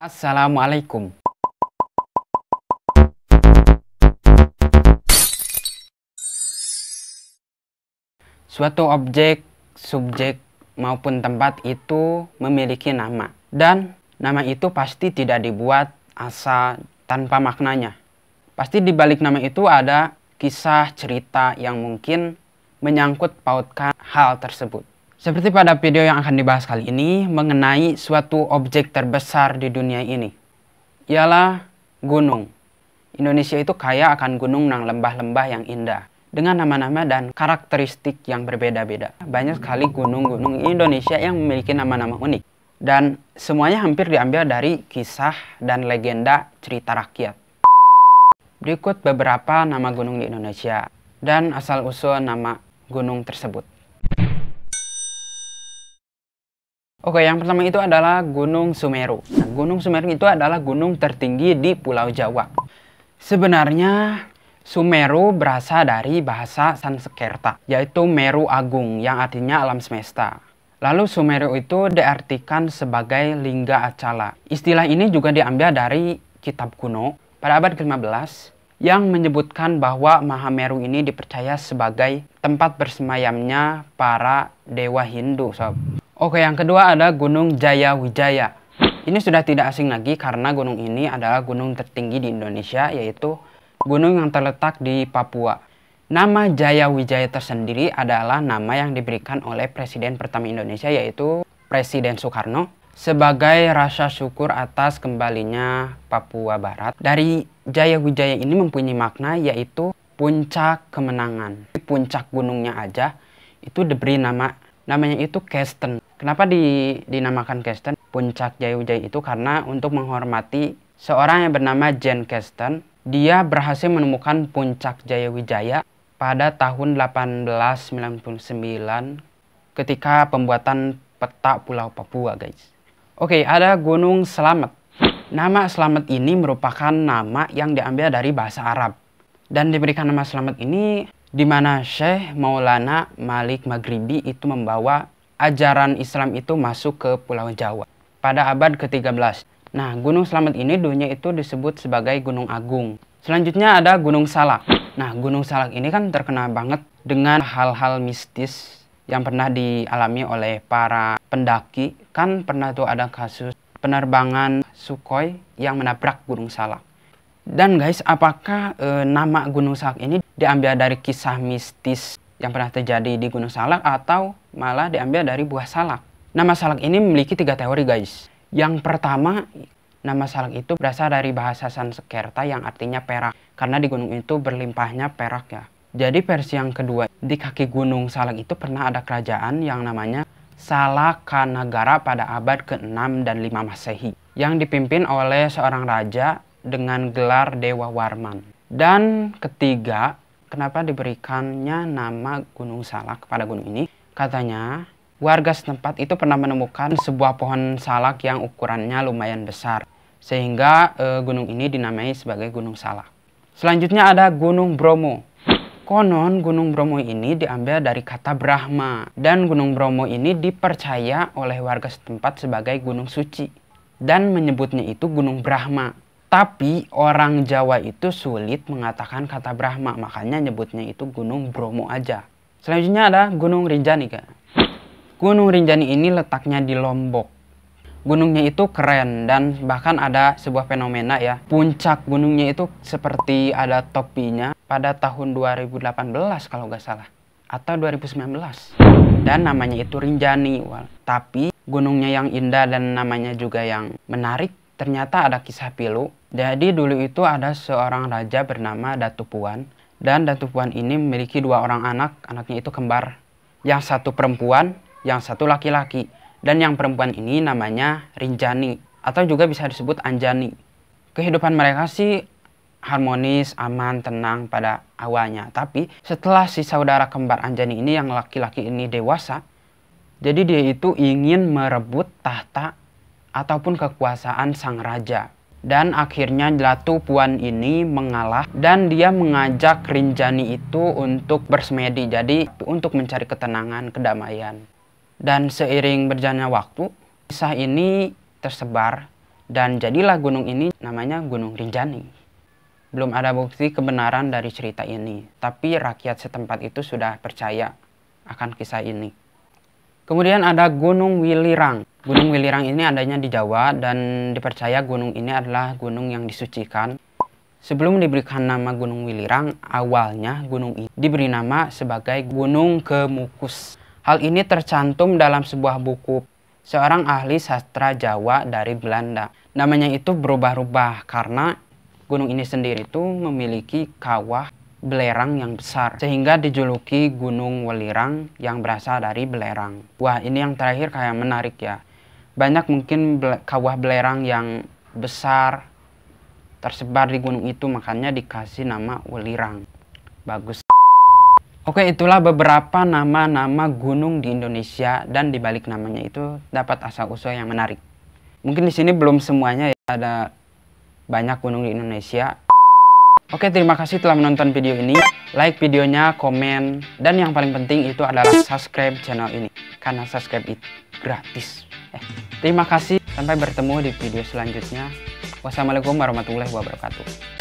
Assalamualaikum. Suatu objek, subjek, maupun tempat itu memiliki nama. Dan nama itu pasti tidak dibuat asal tanpa maknanya. Pasti di balik nama itu ada kisah cerita yang mungkin menyangkut pautkan hal tersebut. Seperti pada video yang akan dibahas kali ini mengenai suatu objek terbesar di dunia ini. Ialah gunung. Indonesia itu kaya akan gunung dan lembah-lembah yang indah. Dengan nama-nama dan karakteristik yang berbeda-beda. Banyak sekali gunung-gunung Indonesia yang memiliki nama-nama unik. Dan semuanya hampir diambil dari kisah dan legenda cerita rakyat. Berikut beberapa nama gunung di Indonesia dan asal-usul nama gunung tersebut. Oke, yang pertama itu adalah Gunung Sumeru. Nah, Gunung Sumeru itu adalah gunung tertinggi di Pulau Jawa. Sebenarnya Sumeru berasal dari bahasa Sanskerta, yaitu Meru Agung yang artinya alam semesta. Lalu Sumeru itu diartikan sebagai lingga acala. Istilah ini juga diambil dari kitab kuno pada abad ke-15 yang menyebutkan bahwa Mahameru ini dipercaya sebagai tempat bersemayamnya para dewa Hindu, sob. Oke, yang kedua ada Gunung Jayawijaya. Ini sudah tidak asing lagi karena gunung ini adalah gunung tertinggi di Indonesia, yaitu gunung yang terletak di Papua. Nama Jayawijaya tersendiri adalah nama yang diberikan oleh Presiden pertama Indonesia, yaitu Presiden Soekarno, sebagai rasa syukur atas kembalinya Papua Barat. Dari Jayawijaya ini mempunyai makna yaitu puncak kemenangan. Puncak gunungnya aja itu diberi namanya itu Kesten. Kenapa dinamakan Kesten? Puncak Jayawijaya itu karena untuk menghormati seorang yang bernama Jan Kesten. Dia berhasil menemukan puncak Jayawijaya pada tahun 1899 ketika pembuatan peta Pulau Papua, guys. Oke, ada Gunung Slamet. Nama Slamet ini merupakan nama yang diambil dari bahasa Arab. Dan diberikan nama Slamet ini di mana Syekh Maulana Malik Maghribi itu membawa ajaran Islam itu masuk ke Pulau Jawa pada abad ke-13. Nah, Gunung Slamet ini dulunya itu disebut sebagai Gunung Agung. Selanjutnya ada Gunung Salak. Nah, Gunung Salak ini kan terkenal banget dengan hal-hal mistis yang pernah dialami oleh para pendaki. Kan pernah tuh ada kasus penerbangan Sukhoi yang menabrak Gunung Salak. Dan guys, apakah nama Gunung Salak ini diambil dari kisah mistis yang pernah terjadi di Gunung Salak atau malah diambil dari buah salak? Nama salak ini memiliki 3 teori, guys. Yang pertama, nama salak itu berasal dari bahasa Sanskerta yang artinya perak. Karena di gunung itu berlimpahnya perak ya. Jadi versi yang kedua, di kaki Gunung Salak itu pernah ada kerajaan yang namanya Salakanagara pada abad ke-6 dan 5 Masehi. Yang dipimpin oleh seorang raja dengan gelar Dewa Warman. Dan ketiga, kenapa diberikannya nama Gunung Salak kepada gunung ini? Katanya, warga setempat itu pernah menemukan sebuah pohon salak yang ukurannya lumayan besar. Sehingga gunung ini dinamai sebagai Gunung Salak. Selanjutnya ada Gunung Bromo. Konon Gunung Bromo ini diambil dari kata Brahma. Dan Gunung Bromo ini dipercaya oleh warga setempat sebagai gunung suci. Dan menyebutnya itu Gunung Brahma. Tapi orang Jawa itu sulit mengatakan kata Brahma. Makanya nyebutnya itu Gunung Bromo aja. Selanjutnya ada Gunung Rinjani, guys. Gunung Rinjani ini letaknya di Lombok. Gunungnya itu keren dan bahkan ada sebuah fenomena ya. Puncak gunungnya itu seperti ada topinya pada tahun 2018 kalau nggak salah. Atau 2019. Dan namanya itu Rinjani. Tapi gunungnya yang indah dan namanya juga yang menarik. Ternyata ada kisah pilu. Jadi dulu itu ada seorang raja bernama Datu Puan. Dan Datu Puan ini memiliki 2 orang anak. Anaknya itu kembar. Yang satu perempuan, yang satu laki-laki. Dan yang perempuan ini namanya Rinjani. Atau juga bisa disebut Anjani. Kehidupan mereka sih harmonis, aman, tenang pada awalnya. Tapi setelah si saudara kembar Anjani ini yang laki-laki ini dewasa. Jadi dia itu ingin merebut tahta ataupun kekuasaan sang raja. Dan akhirnya Datu Puan ini mengalah dan dia mengajak Rinjani itu untuk bersemedi. Jadi untuk mencari ketenangan, kedamaian. Dan seiring berjalannya waktu, kisah ini tersebar Dan jadilah gunung ini namanya Gunung Rinjani. Belum ada bukti kebenaran dari cerita ini, tapi rakyat setempat itu sudah percaya akan kisah ini. Kemudian ada Gunung Welirang. Gunung Welirang ini adanya di Jawa dan dipercaya gunung ini adalah gunung yang disucikan. Sebelum diberikan nama Gunung Welirang, awalnya gunung ini diberi nama sebagai Gunung Kemukus. Hal ini tercantum dalam sebuah buku seorang ahli sastra Jawa dari Belanda. Namanya itu berubah-ubah karena gunung ini sendiri itu memiliki kawah belerang yang besar, sehingga dijuluki Gunung Welirang yang berasal dari belerang. Wah, ini yang terakhir kayak menarik ya. Banyak mungkin kawah belerang yang besar tersebar di gunung itu, makanya dikasih nama Welirang. Bagus. Oke, itulah beberapa nama-nama gunung di Indonesia, dan dibalik namanya itu dapat asal-usul yang menarik. Mungkin di sini belum semuanya ya, ada banyak gunung di Indonesia. Oke, terima kasih telah menonton video ini. Like videonya, komen, dan yang paling penting itu adalah subscribe channel ini, karena subscribe itu gratis. Terima kasih, sampai bertemu di video selanjutnya. Wassalamualaikum warahmatullahi wabarakatuh.